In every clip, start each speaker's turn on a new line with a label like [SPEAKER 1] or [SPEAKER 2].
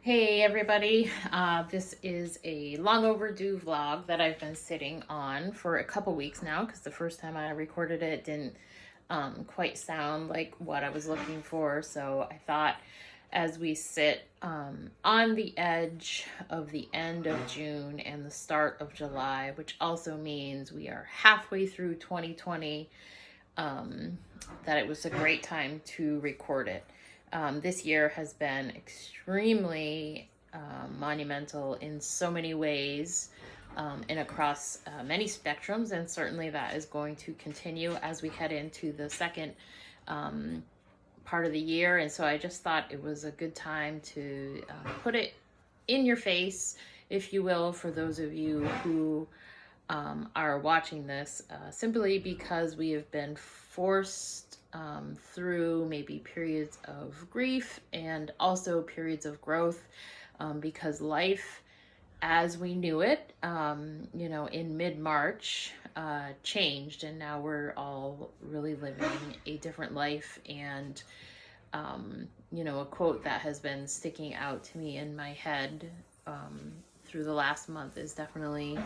[SPEAKER 1] Hey everybody, this is a long overdue vlog that I've been sitting on for a couple weeks now because the first time I recorded it didn't quite sound like what I was looking for. So I thought as we sit on the edge of the end of June and the start of July, which also means we are halfway through 2020, that it was a great time to record it. This year has been extremely monumental in so many ways and across many spectrums, and certainly that is going to continue as we head into the second part of the year. And so I just thought it was a good time to put it in your face, if you will, for those of you who are watching this, simply because we have been forced through maybe periods of grief and also periods of growth, because life as we knew it, in mid-March, changed, and now we're all really living a different life. And a quote that has been sticking out to me in my head through the last month is definitely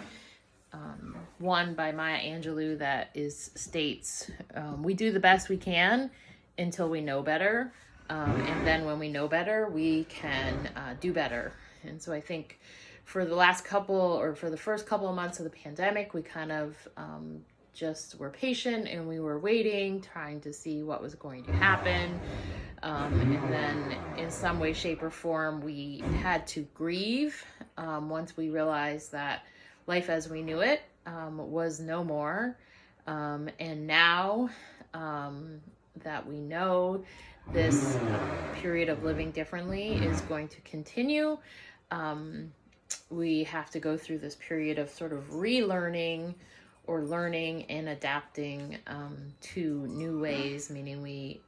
[SPEAKER 1] one by Maya Angelou that states, we do the best we can until we know better. And then when we know better, we can do better. And so I think for the first couple of months of the pandemic, we kind of just were patient and we were waiting, trying to see what was going to happen. And then in some way, shape, or form, we had to grieve once we realized that life as we knew it was no more. And now that we know this period of living differently is going to continue, we have to go through this period of sort of relearning or learning and adapting to new ways, meaning we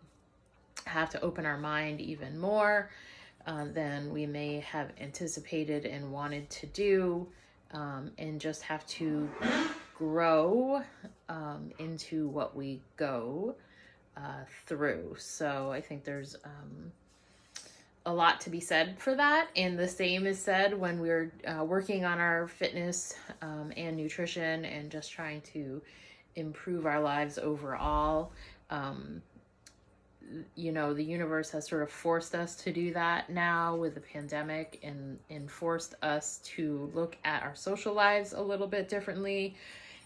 [SPEAKER 1] have to open our mind even more than we may have anticipated and wanted to do, and just have to grow into what we go through. So I think there's a lot to be said for that. And the same is said when we're working on our fitness and nutrition and just trying to improve our lives overall. The universe has sort of forced us to do that now with the pandemic, and forced us to look at our social lives a little bit differently.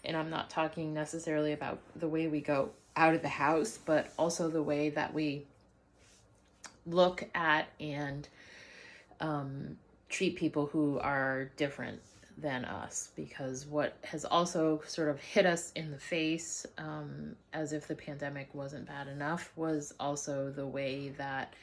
[SPEAKER 1] And I'm not talking necessarily about the way we go out of the house, but also the way that we look at and treat people who are different than us. Because what has also sort of hit us in the face, as if the pandemic wasn't bad enough, was also the way that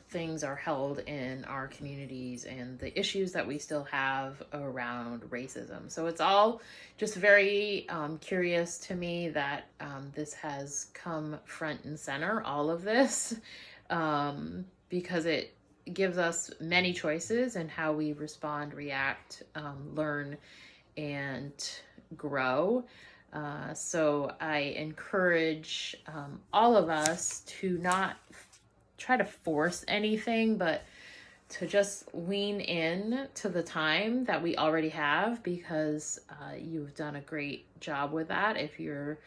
[SPEAKER 1] things are held in our communities and the issues that we still have around racism. So it's all just very curious to me that this has come front and center, all of this, because it gives us many choices in how we respond, react, learn, and grow. So I encourage all of us to not try to force anything, but to just lean in to the time that we already have, because you've done a great job with that. If you're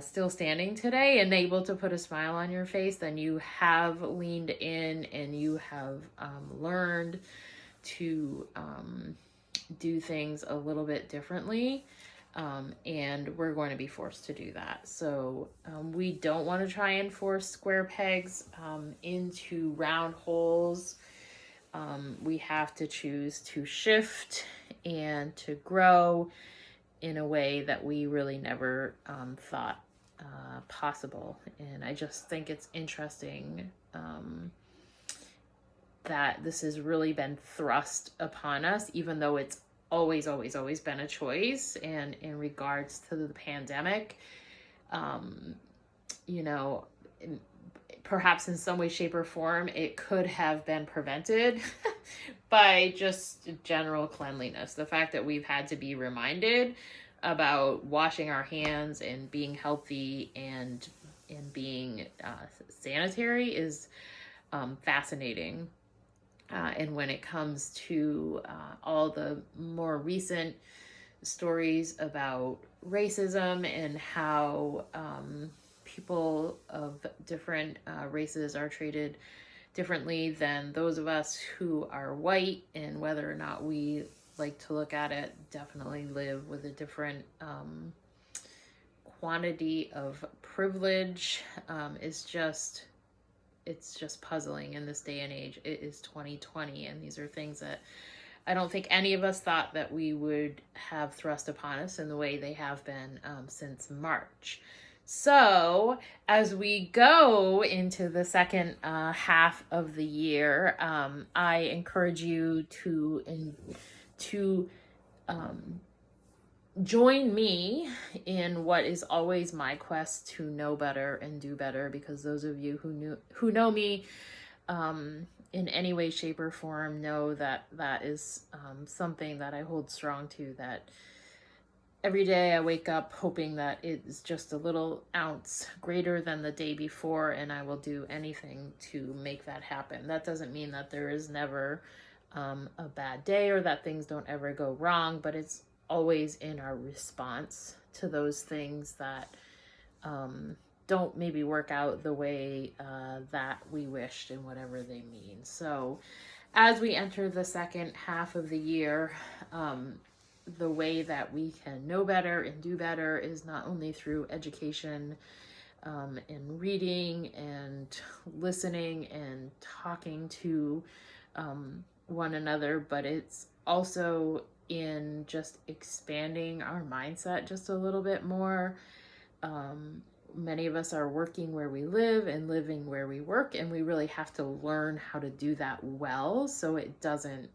[SPEAKER 1] still standing today and able to put a smile on your face, then you have leaned in and you have learned to do things a little bit differently. And we're going to be forced to do that. So we don't want to try and force square pegs into round holes. We have to choose to shift and to grow in a way that we really never thought possible. And I just think it's interesting that this has really been thrust upon us, even though it's always been a choice. And in regards to the pandemic, perhaps in some way, shape, or form, it could have been prevented by just general cleanliness. The fact that we've had to be reminded about washing our hands and being healthy and being sanitary is fascinating. And when it comes to all the more recent stories about racism and how people of different races are treated differently than those of us who are white, and whether or not we like to look at it, definitely live with a different quantity of privilege, it's just puzzling in this day and age. It is 2020, and these are things that I don't think any of us thought that we would have thrust upon us in the way they have been since March. So as we go into the second half of the year, I encourage you to join me in what is always my quest to know better and do better, because those of you who know me in any way, shape, or form know that that is something that I hold strong to, that every day I wake up hoping that it's just a little ounce greater than the day before, and I will do anything to make that happen. That doesn't mean that there is never a bad day or that things don't ever go wrong, but it's always in our response to those things that don't maybe work out the way that we wished, and whatever they mean. So as we enter the second half of the year, the way that we can know better and do better is not only through education and reading and listening and talking to one another, but it's also in just expanding our mindset just a little bit more. Many of us are working where we live and living where we work, and we really have to learn how to do that well so it doesn't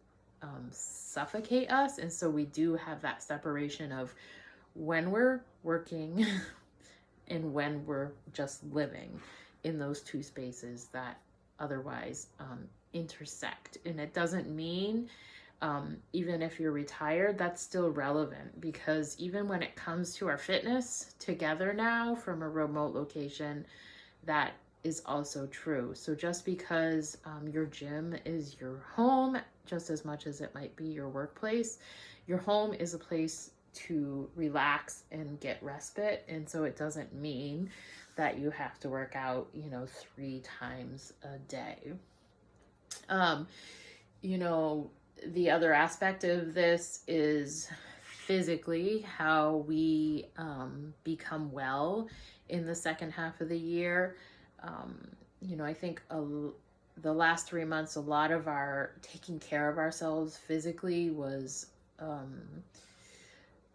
[SPEAKER 1] suffocate us. And so we do have that separation of when we're working and when we're just living in those two spaces that otherwise intersect. And it doesn't mean even if you're retired, that's still relevant, because even when it comes to our fitness together now from a remote location, that is also true. So just because your gym is your home, just as much as it might be your workplace, your home is a place to relax and get respite. And so it doesn't mean that you have to work out, 3 times a day. The other aspect of this is physically how we become well in the second half of the year. I think the last 3 months, a lot of our taking care of ourselves physically was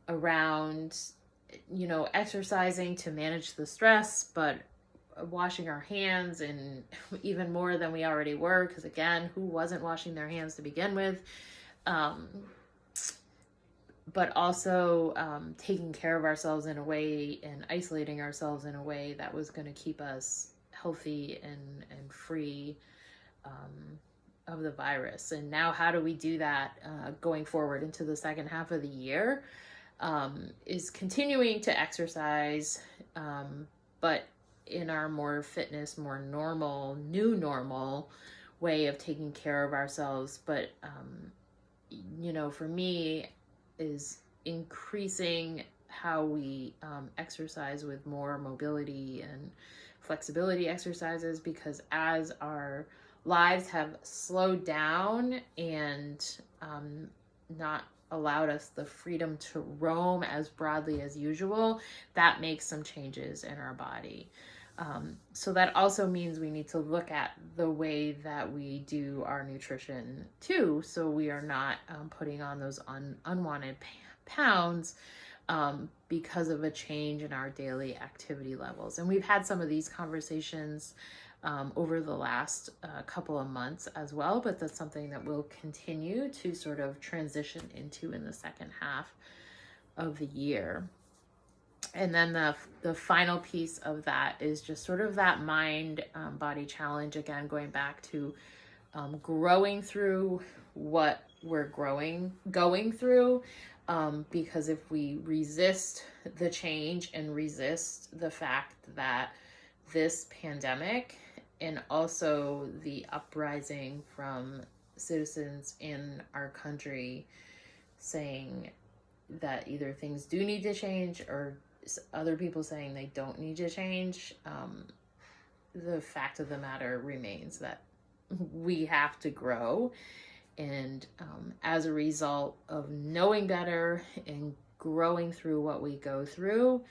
[SPEAKER 1] around, exercising to manage the stress, but washing our hands, and even more than we already were, because again, who wasn't washing their hands to begin with? But also taking care of ourselves in a way and isolating ourselves in a way that was going to keep us healthy and free of the virus. And now how do we do that going forward into the second half of the year? Is continuing to exercise, but in our more fitness, more normal, new normal way of taking care of ourselves. But, for me, is increasing how we exercise with more mobility and flexibility exercises, because as our lives have slowed down and not allowed us the freedom to roam as broadly as usual, that makes some changes in our body. So that also means we need to look at the way that we do our nutrition too, so we are not putting on those unwanted pounds because of a change in our daily activity levels. And we've had some of these conversations over the last couple of months as well, but that's something that we'll continue to sort of transition into in the second half of the year. And then the final piece of that is just sort of that mind body challenge, again going back to growing through what we're going through, because if we resist the change and resist the fact that this pandemic and also the uprising from citizens in our country saying that either things do need to change or other people saying they don't need to change. The fact of the matter remains that we have to grow. And as a result of knowing better and growing through what we go through,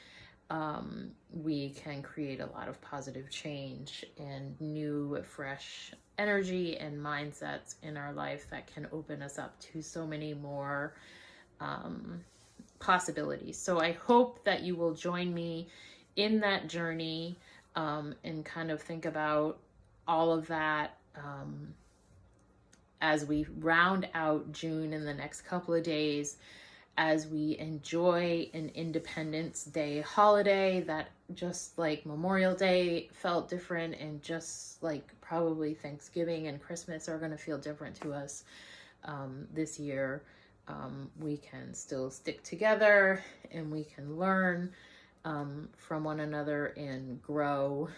[SPEAKER 1] we can create a lot of positive change and new, fresh energy and mindsets in our life that can open us up to so many more possibilities. So I hope that you will join me in that journey and kind of think about all of that as we round out June in the next couple of days, as we enjoy an Independence Day holiday that, just like Memorial Day felt different, and just like probably Thanksgiving and Christmas are going to feel different to us this year. We can still stick together and we can learn from one another and grow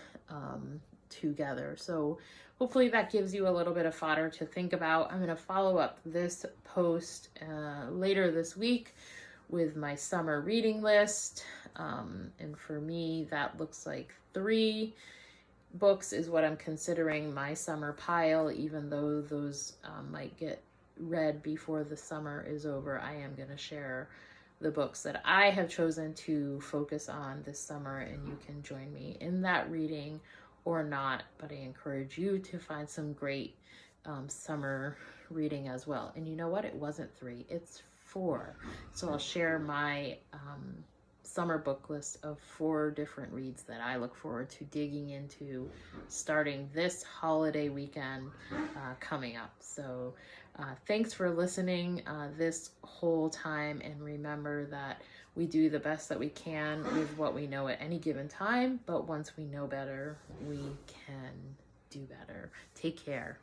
[SPEAKER 1] together. So hopefully that gives you a little bit of fodder to think about. I'm going to follow up this post later this week with my summer reading list. And for me, that looks like 3 books is what I'm considering my summer pile, even though those might get read before the summer is over. I am going to share the books that I have chosen to focus on this summer, and you can join me in that reading or not, but I encourage you to find some great summer reading as well. And you know what? It wasn't 3, it's 4. So I'll share my summer book list of 4 different reads that I look forward to digging into starting this holiday weekend coming up. So thanks for listening this whole time, and remember that we do the best that we can with what we know at any given time, but once we know better, we can do better. Take care.